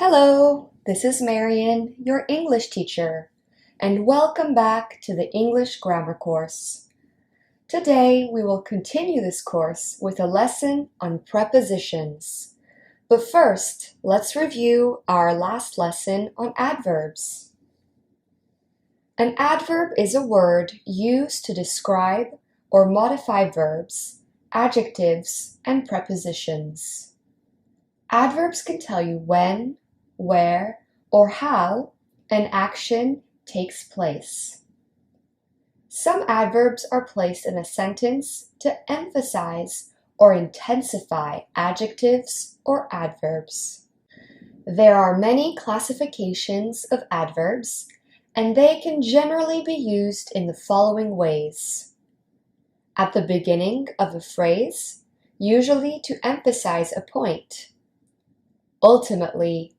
Hello, this is Marian, your English teacher, and welcome back to the English Grammar course. Today we will continue this course with a lesson on prepositions. But first, let's review our last lesson on adverbs. An adverb is a word used to describe or modify verbs, adjectives, and prepositions. Adverbs can tell you when, where, or how an action takes place. Some adverbs are placed in a sentence to emphasize or intensify adjectives or adverbs. There are many classifications of adverbs, and they can generally be used in the following ways. At the beginning of a phrase, usually to emphasize a point. Ultimately,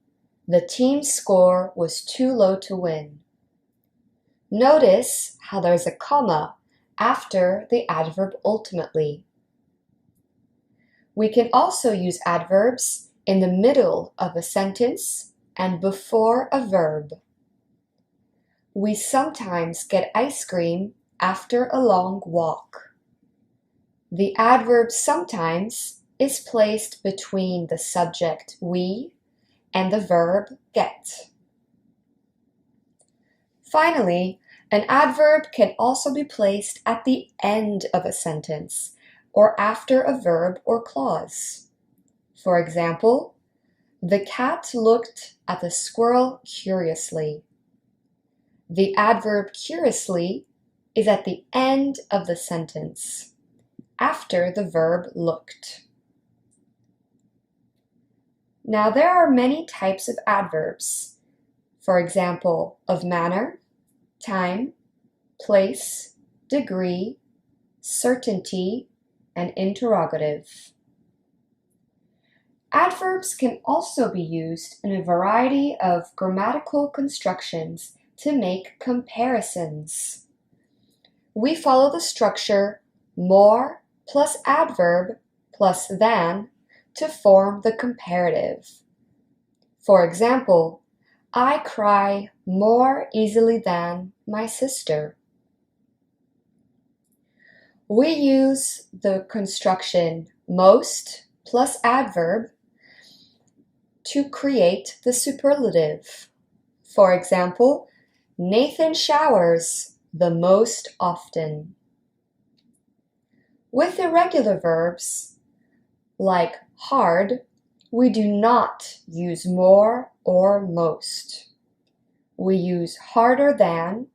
the team's score was too low to win. Notice how there's a comma after the adverb ultimately. We can also use adverbs in the middle of a sentence and before a verb. We sometimes get ice cream after a long walk. The adverb sometimes is placed between the subject we and the verb get. Finally, an adverb can also be placed at the end of a sentence or after a verb or clause. For example, the cat looked at the squirrel curiously. The adverb curiously is at the end of the sentence, after the verb looked. Now there are many types of adverbs, for example, of manner, time, place, degree, certainty, and interrogative. Adverbs can also be used in a variety of grammatical constructions to make comparisons. We follow the structure more plus adverb plus than to form the comparative. For example, I cry more easily than my sister. We use the construction most plus adverb to create the superlative. For example, Nathan showers the most often. With irregular verbs, like hard, we do not use more or most. We use harder than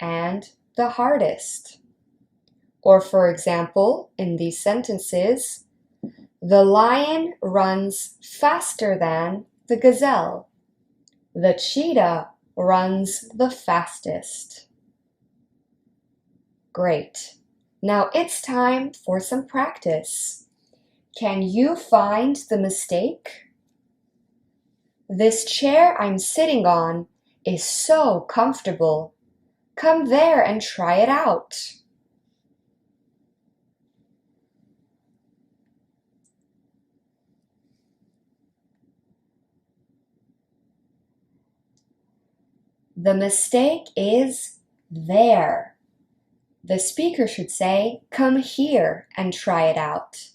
and the hardest. Or for example, in these sentences, the lion runs faster than the gazelle. The cheetah runs the fastest. Great. Now it's time for some practice. Can you find the mistake? This chair I'm sitting on is so comfortable. Come there and try it out. The mistake is there. The speaker should say, come here and try it out.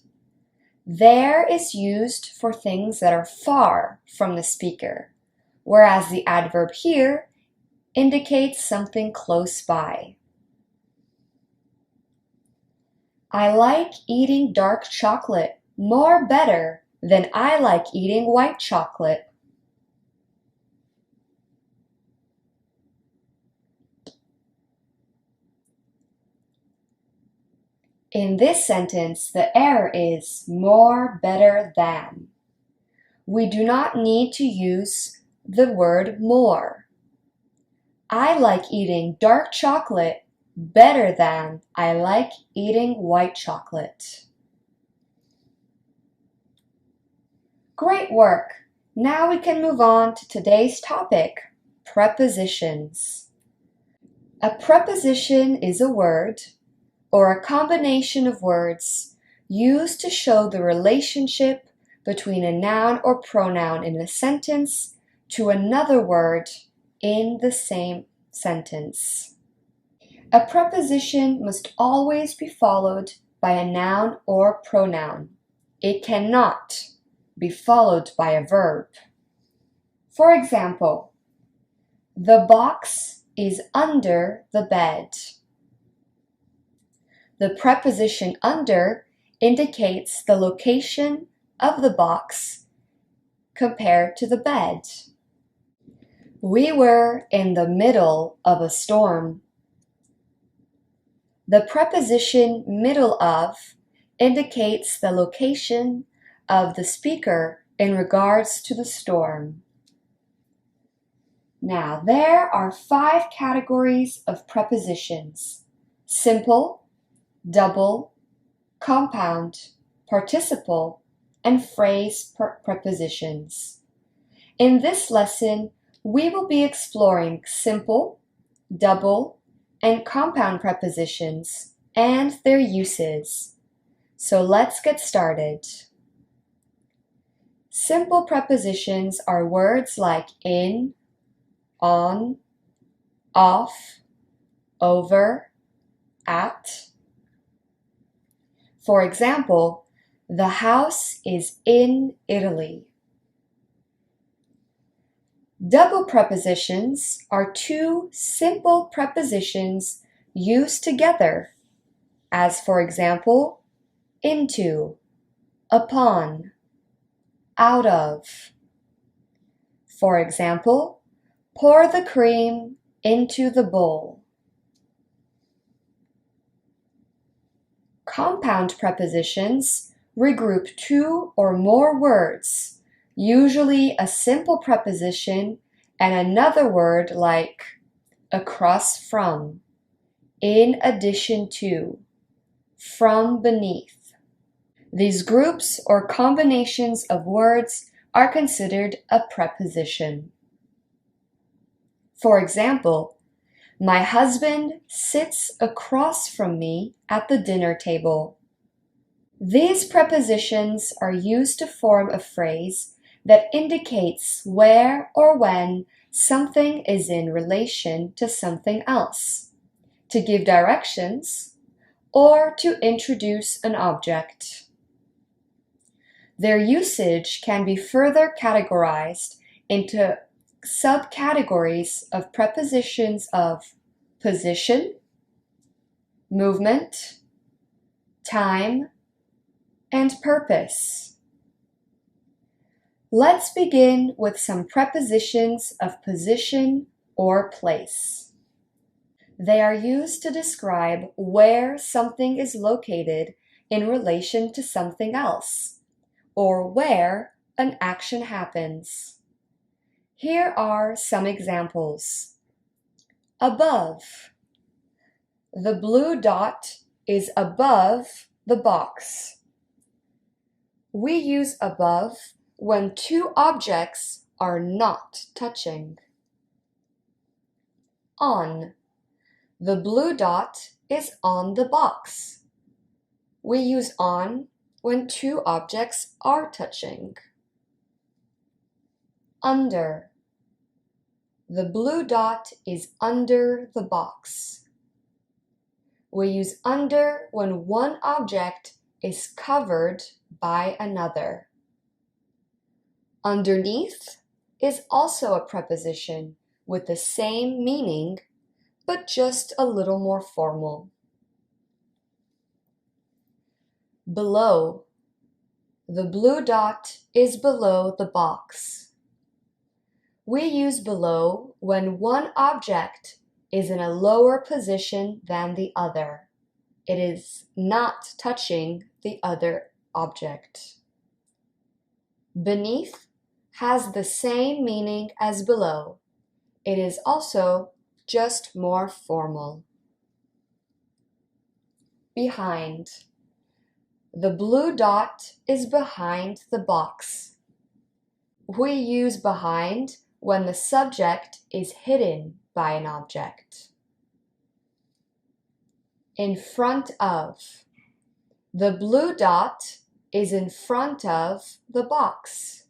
There is used for things that are far from the speaker, whereas the adverb here indicates something close by. I like eating dark chocolate more better than I like eating white chocolate. In this sentence, the error is more better than. We do not need to use the word more. I like eating dark chocolate better than I like eating white chocolate. Great work! Now we can move on to today's topic, prepositions. A preposition is a word or a combination of words used to show the relationship between a noun or pronoun in a sentence to another word in the same sentence. A preposition must always be followed by a noun or pronoun. It cannot be followed by a verb. For example, the box is under the bed. The preposition under indicates the location of the box compared to the bed. We were in the middle of a storm. The preposition middle of indicates the location of the speaker in regards to the storm. Now, there are 5 categories of prepositions: simple, double, compound, participle, and phrase prepositions. In this lesson, we will be exploring simple, double, and compound prepositions and their uses. So let's get started. Simple prepositions are words like in, on, off, over, at. For example, the house is in Italy. Double prepositions are 2 simple prepositions used together, as for example, into, upon, out of. For example, pour the cream into the bowl. Compound prepositions regroup 2 or more words, usually a simple preposition and another word like across from, in addition to, from beneath. These groups or combinations of words are considered a preposition. For example, my husband sits across from me at the dinner table. These prepositions are used to form a phrase that indicates where or when something is in relation to something else, to give directions, or to introduce an object. Their usage can be further categorized into subcategories of prepositions of position, movement, time, and purpose. Let's begin with some prepositions of position or place. They are used to describe where something is located in relation to something else, or where an action happens. Here are some examples. Above. The blue dot is above the box. We use above when 2 objects are not touching. On. The blue dot is on the box. We use on when 2 objects are touching. Under. The blue dot is under the box. We use under when one object is covered by another. Underneath is also a preposition with the same meaning, but just a little more formal. Below. The blue dot is below the box. We use below when one object is in a lower position than the other. It is not touching the other object. Beneath has the same meaning as below. It is also just more formal. Behind. The blue dot is behind the box. We use behind when the subject is hidden by an object. In front of. The blue dot is in front of the box.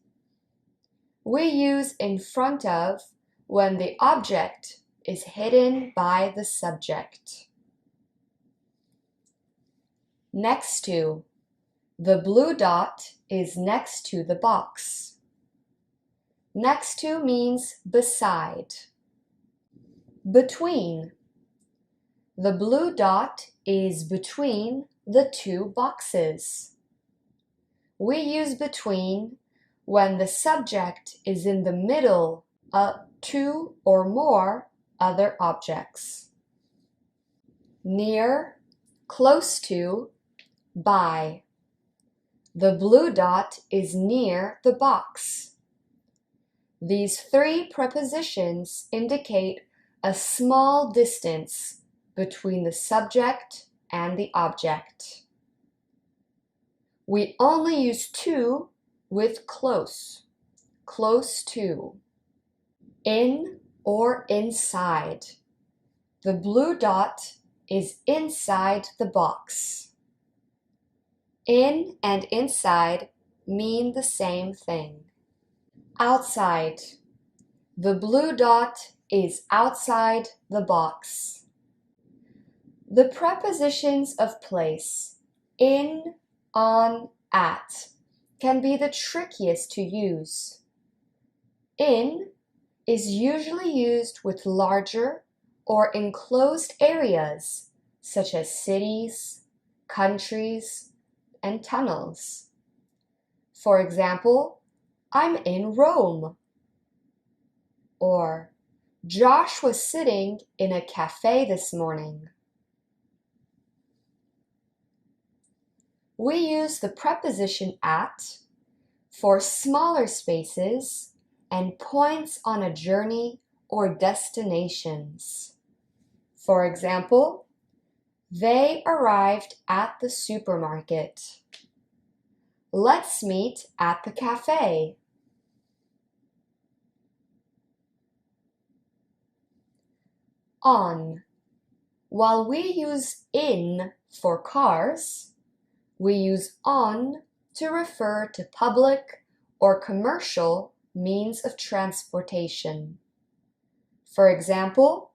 we use in front of when the object is hidden by the subject. Next to. The blue dot is next to the box. Next to means beside. Between. The blue dot is between the two boxes. We use between when the subject is in the middle of two or more other objects. Near, close to, by. The blue dot is near the box. These three prepositions indicate a small distance between the subject and the object. We only use to with close, close to. In or inside. The blue dot is inside the box. In and inside mean the same thing. Outside. The blue dot is outside the box. The prepositions of place, in, on, at, can be the trickiest to use. In is usually used with larger or enclosed areas such as cities, countries, and tunnels. For example, I'm in Rome. Or, Josh was sitting in a cafe this morning. We use the preposition at for smaller spaces and points on a journey or destinations. For example, they arrived at the supermarket. Let's meet at the cafe. On. While we use in for cars, we use on to refer to public or commercial means of transportation. For example,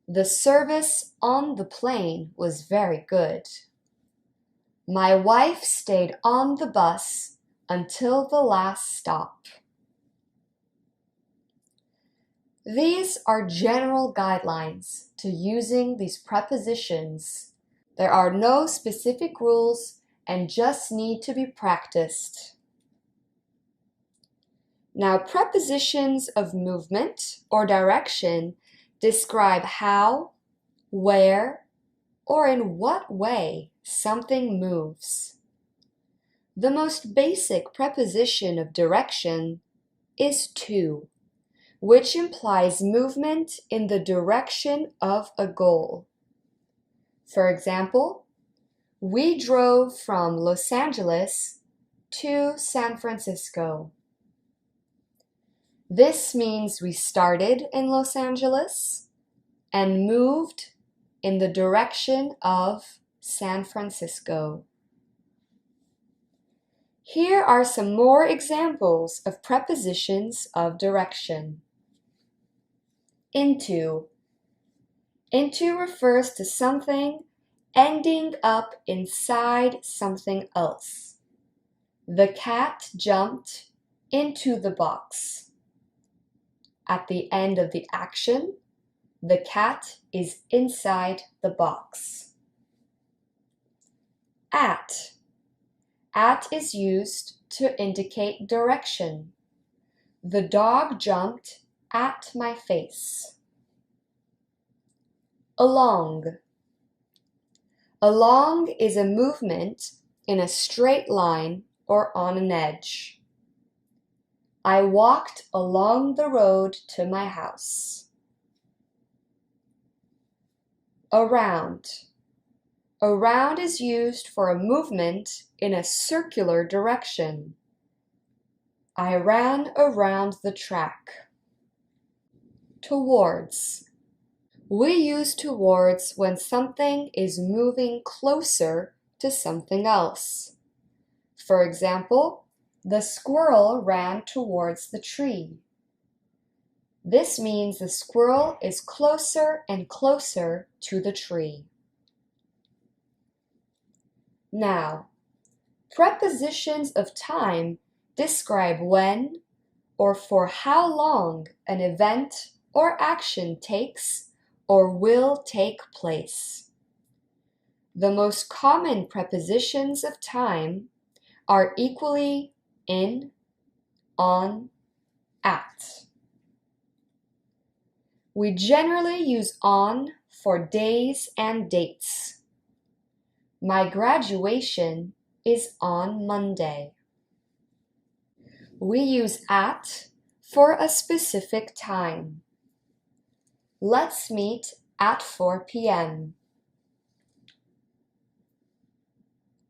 the service on the plane was very good. My wife stayed on the bus until the last stop. These are general guidelines to using these prepositions. There are no specific rules and just need to be practiced. Now, prepositions of movement or direction describe how, where, or in what way something moves. The most basic preposition of direction is to, which implies movement in the direction of a goal. For example, we drove from Los Angeles to San Francisco. This means we started in Los Angeles and moved in the direction of San Francisco. Here are some more examples of prepositions of direction. Into. Into refers to something ending up inside something else. The cat jumped into the box. At the end of the action, the cat is inside the box. At. At is used to indicate direction. The dog jumped at my face. Along. Along is a movement in a straight line or on an edge. I walked along the road to my house. Around. Around is used for a movement in a circular direction. I ran around the track. Towards. We use towards when something is moving closer to something else. For example, The squirrel ran towards the tree. This means the squirrel is closer and closer to the tree. Now, prepositions of time describe when or for how long an event or action takes or will take place. The most common prepositions of time are equally in, on, at. We generally use on for days and dates. My graduation is on Monday. We use at for a specific time. Let's meet at 4 p.m.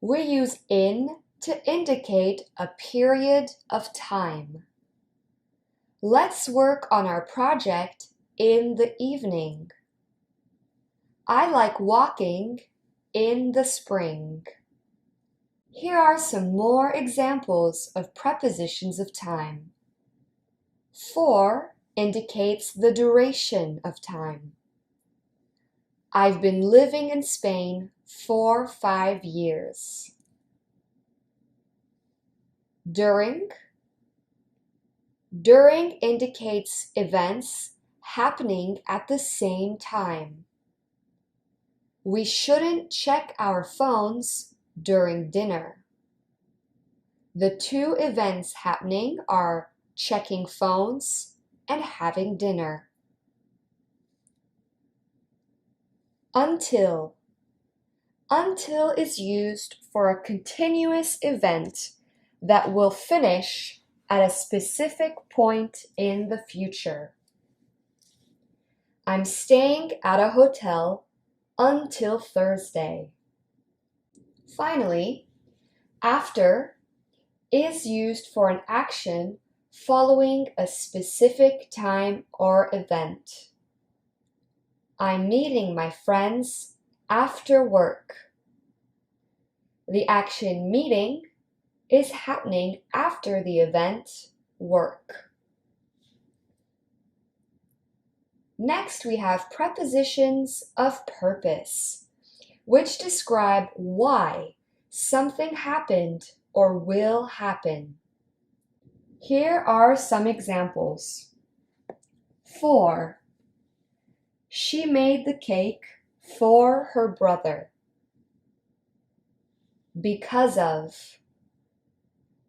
We use in to indicate a period of time. Let's work on our project in the evening. I like walking in the spring. Here are some more examples of prepositions of time. For indicates the duration of time. I've been living in Spain for 5 years. During indicates events happening at the same time. We shouldn't check our phones during dinner. The two events happening are checking phones and having dinner. Until is used for a continuous event that will finish at a specific point in the future. I'm staying at a hotel until Thursday. Finally, after is used for an action following a specific time or event. I'm meeting my friends after work. The action meeting is happening after the event work. Next, we have prepositions of purpose, which describe why something happened or will happen. Here are some examples. For, she made the cake for her brother. Because of,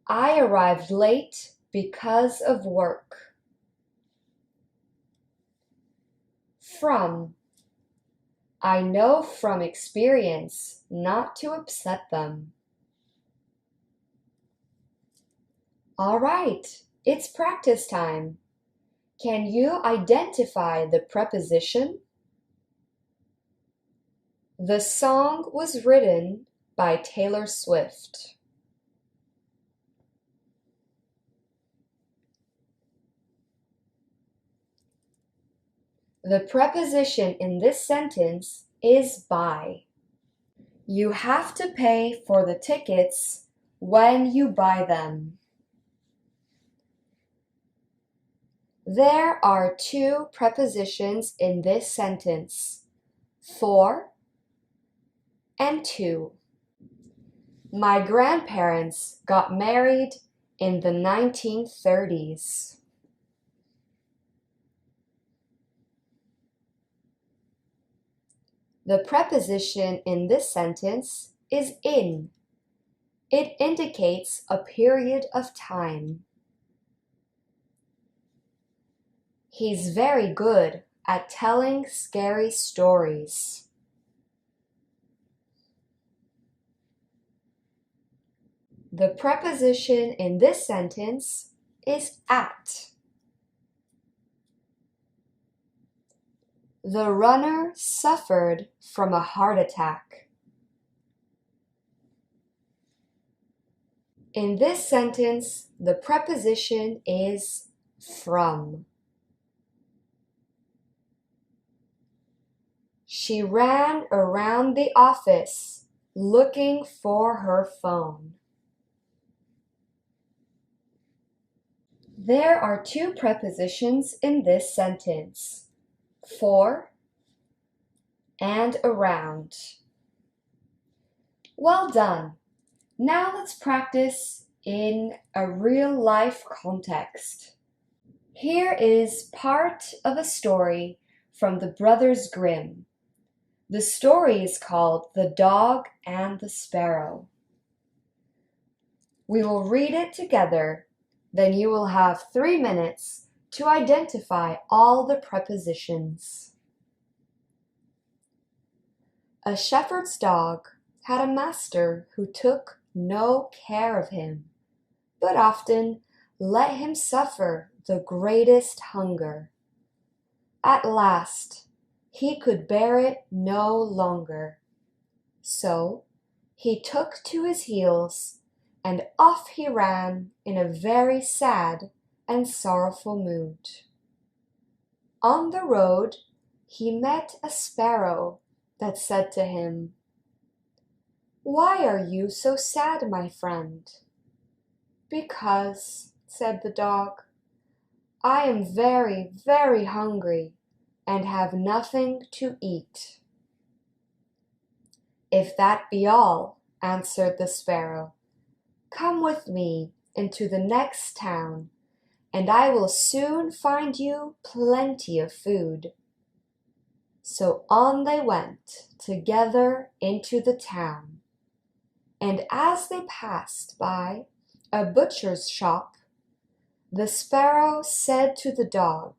I arrived late because of work. From, I know from experience not to upset them. All right, it's practice time. Can you identify the preposition? The song was written by Taylor Swift. The preposition in this sentence is by. You have to pay for the tickets when you buy them. There are two prepositions in this sentence, for and to. My grandparents got married in the 1930s. The preposition in this sentence is in. It indicates a period of time. He's very good at telling scary stories. The preposition in this sentence is at. The runner suffered from a heart attack. In this sentence, the preposition is from. She ran around the office looking for her phone. There are two prepositions in this sentence, for and around. Well done! Now let's practice in a real-life context. Here is part of a story from the Brothers Grimm. The story is called The Dog and the Sparrow. We will read it together, then you will have 3 minutes to identify all the prepositions. A shepherd's dog had a master who took no care of him, but often let him suffer the greatest hunger. At last, he could bear it no longer. So he took to his heels, and off he ran in a very sad and sorrowful mood. On the road, he met a sparrow that said to him, "Why are you so sad, my friend?" "Because," said the dog, "I am very, very hungry and have nothing to eat." "If that be all," answered the sparrow, "come with me into the next town, and I will soon find you plenty of food." So on they went together into the town, and as they passed by a butcher's shop, the sparrow said to the dog,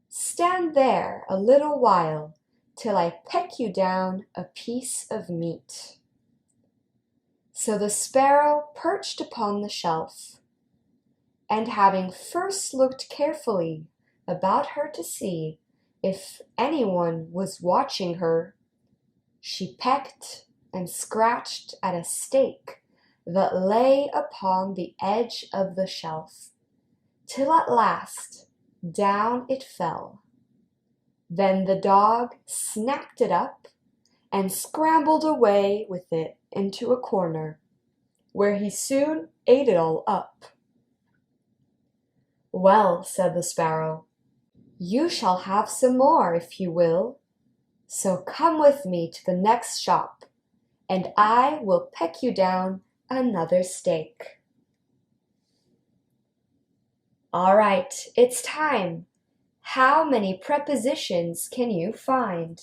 "Stand there a little while till I peck you down a piece of meat." So the sparrow perched upon the shelf, and having first looked carefully about her to see if anyone was watching her, she pecked and scratched at a steak that lay upon the edge of the shelf, till at last down it fell. Then the dog snapped it up and scrambled away with it into a corner, where he soon ate it all up. "Well," said the sparrow, "you shall have some more if you will. So come with me to the next shop, and I will peck you down another steak." All right, it's time. How many prepositions can you find?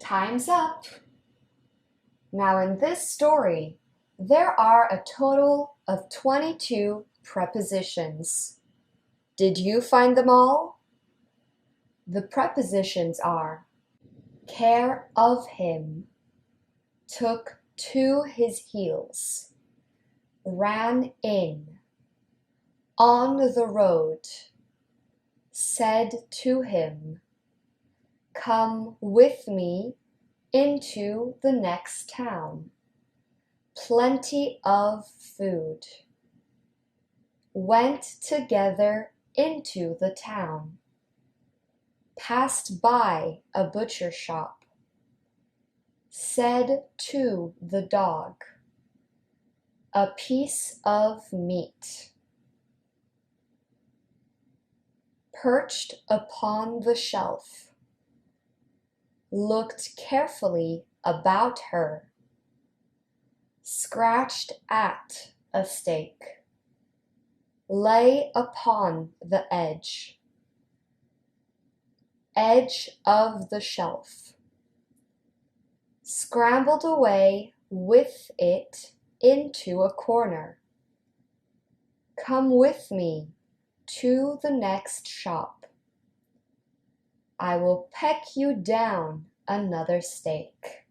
Time's up! Now in this story, there are a total of 22 prepositions. Did you find them all? The prepositions are care of him, took to his heels, ran in, on the road, said to him, come with me into the next town, plenty of food, went together into the town, passed by a butcher shop, said to the dog, a piece of meat, perched upon the shelf, looked carefully about her, scratched at a steak, lay upon the edge of the shelf, scrambled away with it into a corner, come with me to the next shop, I will peck you down another steak.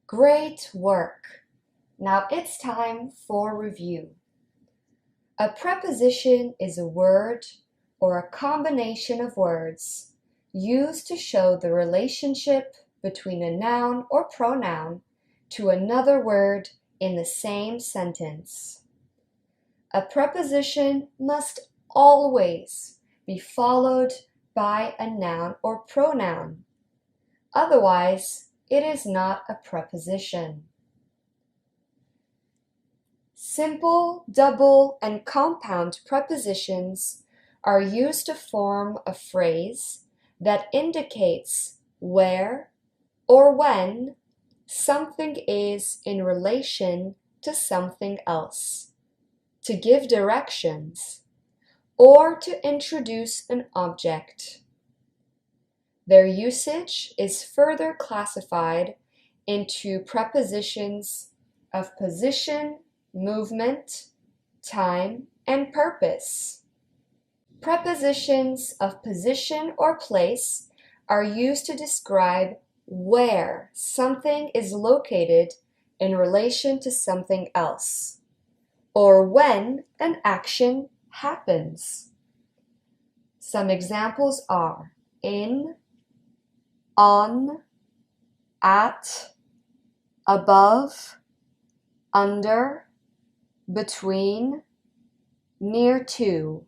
Great work! Now it's time for review. A preposition is a word or a combination of words used to show the relationship between a noun or pronoun to another word in the same sentence. A preposition must always be followed by a noun or pronoun. Otherwise, it is not a preposition. Simple, double, and compound prepositions are used to form a phrase that indicates where or when something is in relation to something else, to give directions, or to introduce an object. Their usage is further classified into prepositions of position, movement, time, and purpose. Prepositions of position or place are used to describe where something is located in relation to something else, or when an action happens. Some examples are in, on, at, above, under, between, near to.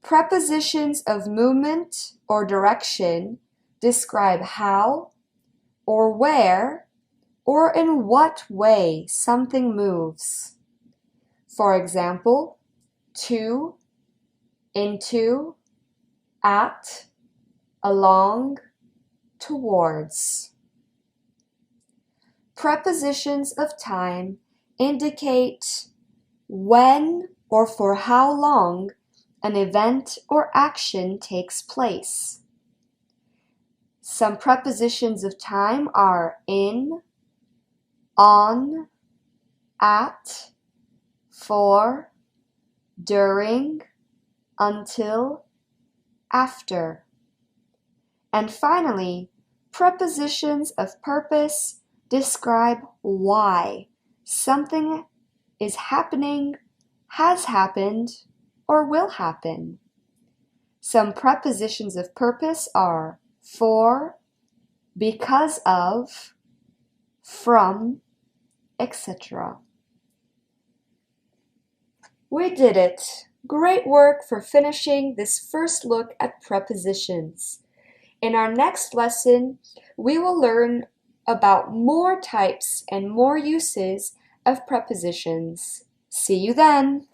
Prepositions of movement or direction describe how or where or in what way something moves. For example, to, into, at, along, towards. Prepositions of time indicate when or for how long an event or action takes place. Some prepositions of time are in, on, at, for, during, until, after. And finally, prepositions of purpose describe why something is happening, has happened, or will happen. Some prepositions of purpose are for, because of, from, etc. We did it! Great work for finishing this first look at prepositions. In our next lesson, we will learn about more types and more uses of prepositions. See you then!